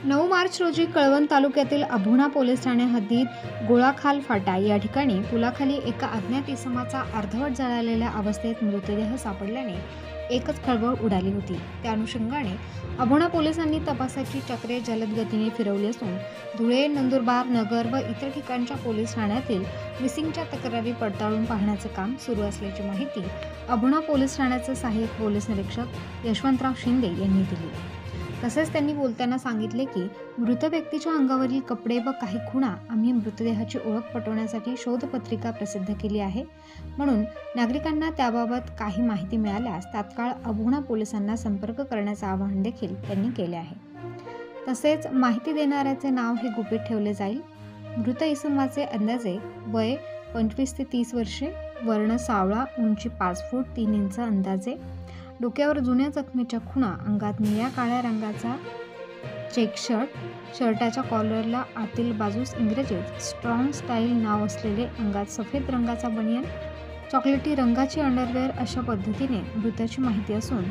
9 मार्च रोजी कळवण तालुक्यातील अभोणा पोलीस ठाणे हद्दीत गोळाखाल फाटा या ठिकाणी पुलाखाली एका अज्ञात इसमाचा अर्धवट जळालेल्या अवस्थेत मृतदेह सापडल्याने एकच खळबळ उडाली होती। त्या अनुषंगाने अभोणा पोलिसांनी तपासाची चक्रे जलद गतीने फिरवली असून धुळे, नंदुरबार, नगर व इतर ठिकाणच्या पोलीस ठाण्यातील मिसिंगच्या तक्रारी पडताळून पाहण्याचे काम सुरू असल्याची माहिती अभोणा पोलीस ठाण्याचे सहाय्यक पोलीस निरीक्षक यशवंतराव शिंदे यांनी दिली। तसेच त्यांनी बोलताना सांगितले की मृत व्यक्तीच्या अंगावरील कपडे व काही खुणा आम्ही मृतदेहाची ओळख पटवण्यासाठी शोधपत्रिका प्रसिद्ध केली आहे, म्हणून नागरिकांना त्याबाबत काही माहिती मिळाल्यास तात्काळ अभोणा पोलिसांना संपर्क करण्याचे आवाहन देखील त्यांनी केले आहे। तसेच माहिती देणाऱ्याचे नाव हे गुपित ठेवले जाईल। मृत इसमाचे अंदाजे वय 25 ते 30 वर्षे, वर्ण सावळा, उंची 5 फूट 3 इंच अंदाजे, डोक्यावर जुन्या जखमेच्या खुणा, अंगात निळ्या काळ्या रंगाचा चेक शर्ट, शर्टाच्या कॉलरला आतील बाजूस इंग्रजीत स्ट्रॉंग स्टाईल नाव असलेले, अंगात सफेद रंगाचा बनियन, चॉकलेटी रंगाची अंडरवेअर अशा पद्धतीने मृताची माहिती असून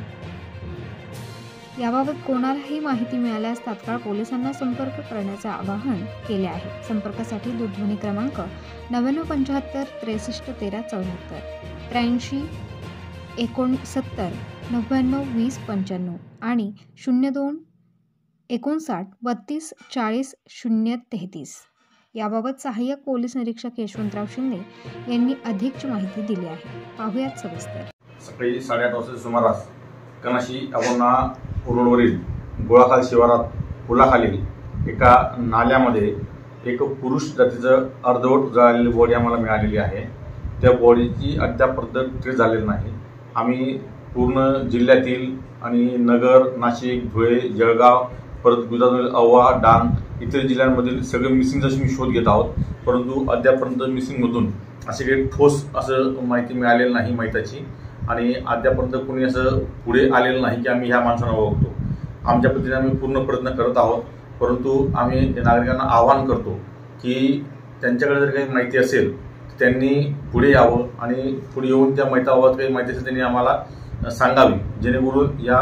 याबाबत कोणालाही माहिती मिळाल्यास तात्काळ पोलिसांना संपर्क करण्याचे आवाहन केले आहे। संपर्कासाठी दूरध्वनी क्रमांक 9975 63 13 74 83 69 99 20 95 आणि 02 59 32 40 033 याबाबत सहाय्यक पोलीस निरीक्षक यशवंतराव शिंदे यांनी अधिकची माहिती दिली आहे। पाहुयात सविस्तर। सकाळी 8:30 वाजता सुमारास कनाशी अभोणा रोडवरील गोळाखाल शिवारात पुलाखाली एका नाल्यामध्ये एक पुरुष जातीचं अर्धवट जळालेली बॉडी आम्हाला मिळालेली आहे। त्या बॉडीची अद्यापर्यंत ट्रेस झालेली नाही। आम्ही पूर्ण जिल्ह्यातील आणि नगर, नाशिक, धुळे, जळगाव, परत गुजरात, अव्वा, डांग इतर जिल्ह्यांमधील सगळे मिसिंगचा शोध घेत आहोत, परंतु अद्यापर्यंत मिसिंगमधून असे काही ठोस असं माहिती मिळालेली नाही माहितीची, आणि अद्यापर्यंत कोणी असं पुढे आलेलं नाही की आम्ही ह्या माणसांना ओळखतो। आमच्या पद्धतीने आम्ही पूर्ण प्रयत्न करत आहोत, परंतु आम्ही नागरिकांना आवाहन करतो की त्यांच्याकडे जर काही माहिती असेल त्यांनी पुढे यावं आणि पुढे येऊन त्या माहितीबाबत काही माहिती असेल त्यांनी आम्हाला सांगावी, जेणेकरून या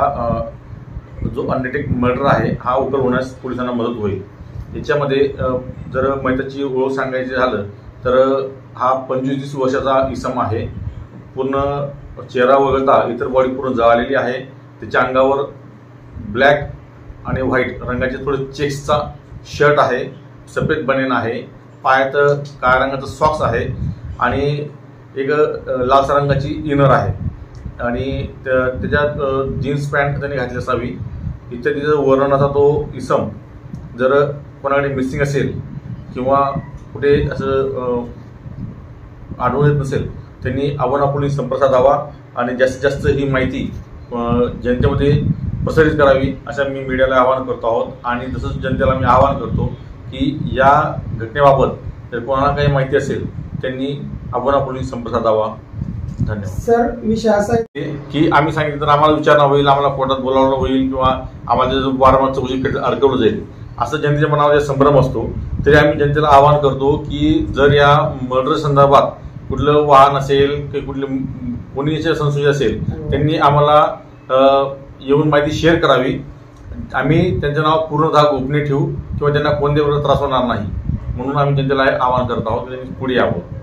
जो अनडिटेक्ट मर्डर आहे हा उकल होण्यास पोलिसांना मदत होईल। याच्यामध्ये जर माहितीची ओळख सांगायची झालं तर हा 25 वर्षाचा इसम आहे। पूर्ण चेहरा वगळता इतर बॉडी पूर्ण जळालेली आहे। त्याच्या अंगावर ब्लॅक आणि व्हाईट रंगाचे थोडे चेक्सचा शर्ट आहे, सफेद बनियन आहे, पायात काळ्या रंगाचा सॉक्स आहे आणि एक लाल रंगाची इनर आहे आणि त्याच्यात जीन्स पॅन्ट त्यांनी घातली असावी। इत्यादीचा वर्णाचा तो इसम जर कोणाकडे मिसिंग असेल किंवा कुठे असं आढळून येत नसेल त्यांनी अभोणा पोलीस संपर्क साधावा आणि जास्तीत जास्त ही माहिती जनतेमध्ये प्रसारित करावी असं मी मीडियाला आवाहन करतो आहोत। आणि तसंच जनतेला मी आवाहन करतो की या घटनेबाबत जर कोणाला काही माहिती असेल त्यांनी अभोणा पोलीस संपर्क साधावा। धन्यवाद। सर, विषय असा आहे की आम्ही सांगितलं तर आम्हाला विचारणा होईल, आम्हाला कोर्टात बोलावणं होईल किंवा आम्हाला वारंवार चौकशी अडकवलं जाईल असं जनतेच्या मनामध्ये संभ्रम असतो। तरी आम्ही जनतेला आवाहन करतो की जर या मर्डर संदर्भात कुठलं वाहन असेल किंवा कुठले कोणी याच्या संशय असेल त्यांनी आम्हाला येऊन माहिती शेअर करावी। आम्ही त्यांचं नाव पूर्णतः गोपनीय ठेवू किंवा त्यांना कोणत्याही त्रास होणार नाही, म्हणून आम्ही जनतेला आवाहन करत आहोत, त्यांनी पुढे यावं।